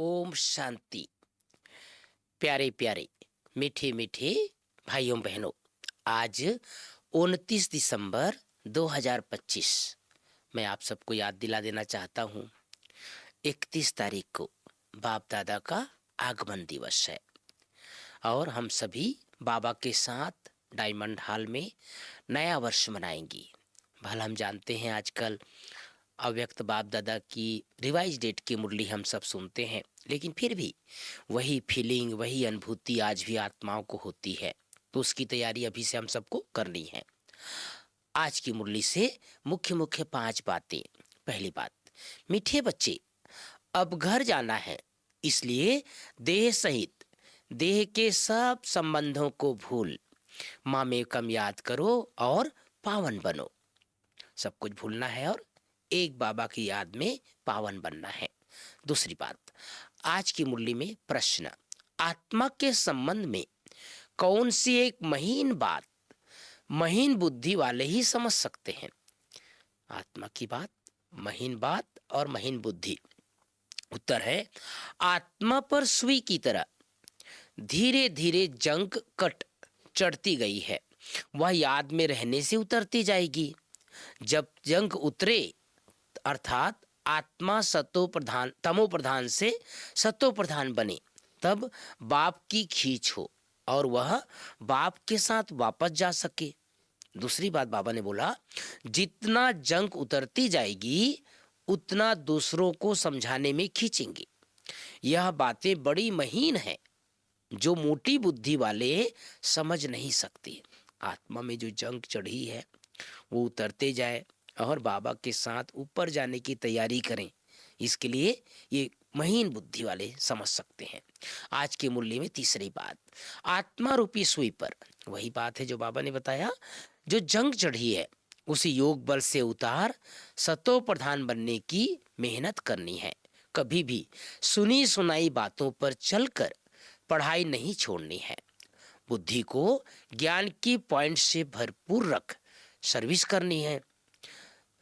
ओम शांति। प्यारे प्यारे मीठे मीठे भाइयों बहनों, आज 29 दिसंबर 2025 मैं आप सबको याद दिला देना चाहता हूँ। 31 तारीख को बाप दादा का आगमन दिवस है और हम सभी बाबा के साथ डायमंड हॉल में नया वर्ष मनाएंगे। भला हम जानते हैं आजकल अव्यक्त बाप दादा की रिवाइज डेट की मुरली हम सब सुनते हैं, लेकिन फिर भी वही फीलिंग, वही अनुभूति आज भी आत्माओं को होती है। तो उसकी तैयारी अभी से हम सबको करनी है। आज की मुरली से मुख्य मुख्य 5 बातें। पहली बात, मीठे बच्चे, अब घर जाना है, इसलिए देह सहित देह के सब संबंधों को भूल माँ में कम याद करो और पावन बनो। सब कुछ भूलना है और एक बाबा की याद में पावन बनना है। दूसरी बात, आज की मुरली में प्रश्न, आत्मा के संबंध में कौन सी एक महीन बात महीन बुद्धि वाले ही समझ सकते हैं। आत्मा की बात, महीन बात और महीन बुद्धि। उत्तर है, आत्मा पर सुई की तरह धीरे धीरे जंग कट चढ़ती गई है, वह याद में रहने से उतरती जाएगी। जब जंग उतरे अर्थात आत्मा सतो प्रधान तमो प्रधान से सतो प्रधान बने, तब बाप की खींच हो और वह बाप के साथ वापस जा सके। दूसरी बात बाबा ने बोला, जितना जंग उतरती जाएगी उतना दूसरों को समझाने में खींचेंगे। यह बातें बड़ी महीन हैं जो मोटी बुद्धि वाले समझ नहीं सकते। आत्मा में जो जंग चढ़ी है वो उतरते जाए और बाबा के साथ ऊपर जाने की तैयारी करें, इसके लिए ये महीन बुद्धि वाले समझ सकते हैं। आज के मूल्य में तीसरी बात, आत्मा रूपी सुई पर वही बात है जो बाबा ने बताया, जो जंग चढ़ी है उसे योग बल से उतार सतो प्रधान बनने की मेहनत करनी है। कभी भी सुनी सुनाई बातों पर चलकर पढ़ाई नहीं छोड़नी है। बुद्धि को ज्ञान की पॉइंट से भरपूर रख सर्विस करनी है।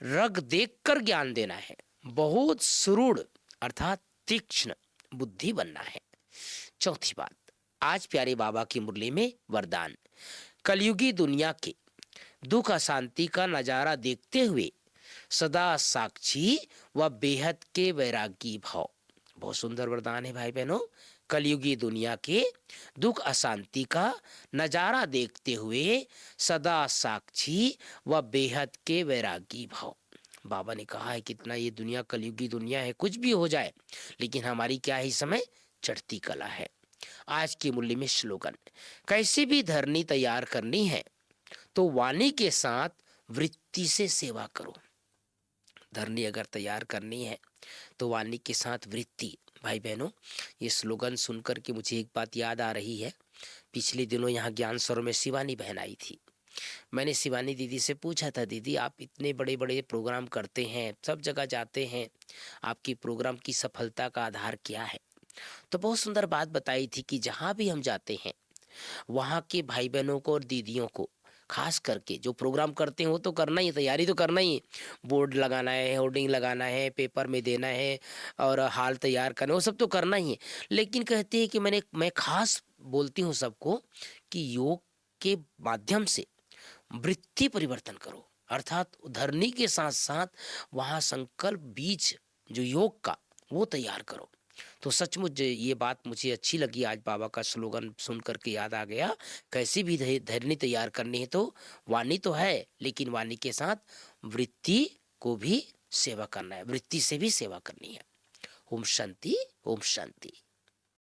रग देखकर ज्ञान देना है। बहुत सुरूढ़ अर्थात तीक्ष्ण बुद्धि बनना है। चौथी बात, आज प्यारे बाबा की मुरली में वरदान, कलयुगी दुनिया के दुख अशांति का नजारा देखते हुए सदा साक्षी व बेहद के वैरागी भाव। बहुत सुंदर वरदान है भाई बहनों। कलयुगी दुनिया के दुख अशांति का नजारा देखते हुए सदा साक्षी व बेहद के वैरागी भाव। बाबा ने कहा है कितना ये दुनिया कलयुगी दुनिया है, कुछ भी हो जाए लेकिन हमारी क्या है, इस समय चढ़ती कला है। आज की मुरली में स्लोगन, कैसी भी धरनी तैयार करनी है तो वाणी के साथ वृत्ति से सेवा करो। धरनी अगर तैयार करनी है तो वाणी के साथ वृत्ति। भाई बहनों, ये स्लोगन सुनकर के मुझे एक बात याद आ रही है। पिछले दिनों यहाँ ज्ञान सरोवर में शिवानी बहन आई थी। मैंने शिवानी दीदी से पूछा था, दीदी आप इतने बड़े बड़े प्रोग्राम करते हैं, सब जगह जाते हैं, आपकी प्रोग्राम की सफलता का आधार क्या है। तो बहुत सुंदर बात बताई थी कि जहाँ भी हम जाते हैं वहाँ के भाई बहनों को और दीदियों को, खास करके जो प्रोग्राम करते हैं वो तो करना ही, तैयारी तो करना ही, बोर्ड लगाना है, होर्डिंग लगाना है, पेपर में देना है और हाल तैयार करना, वो सब तो करना ही है। लेकिन कहते हैं कि मैं खास बोलती हूँ सबको कि योग के माध्यम से वृत्ति परिवर्तन करो, अर्थात धरनी के साथ साथ वहाँ संकल्प बीज जो योग का वो तैयार करो। तो सचमुच ये बात मुझे अच्छी लगी। आज बाबा का स्लोगन सुन करके याद आ गया, कैसी भी धरनी तैयार करनी है तो वाणी तो है, लेकिन वाणी के साथ वृत्ति को भी सेवा करना है, वृत्ति से भी सेवा करनी है। ओम शांति, ओम शांति।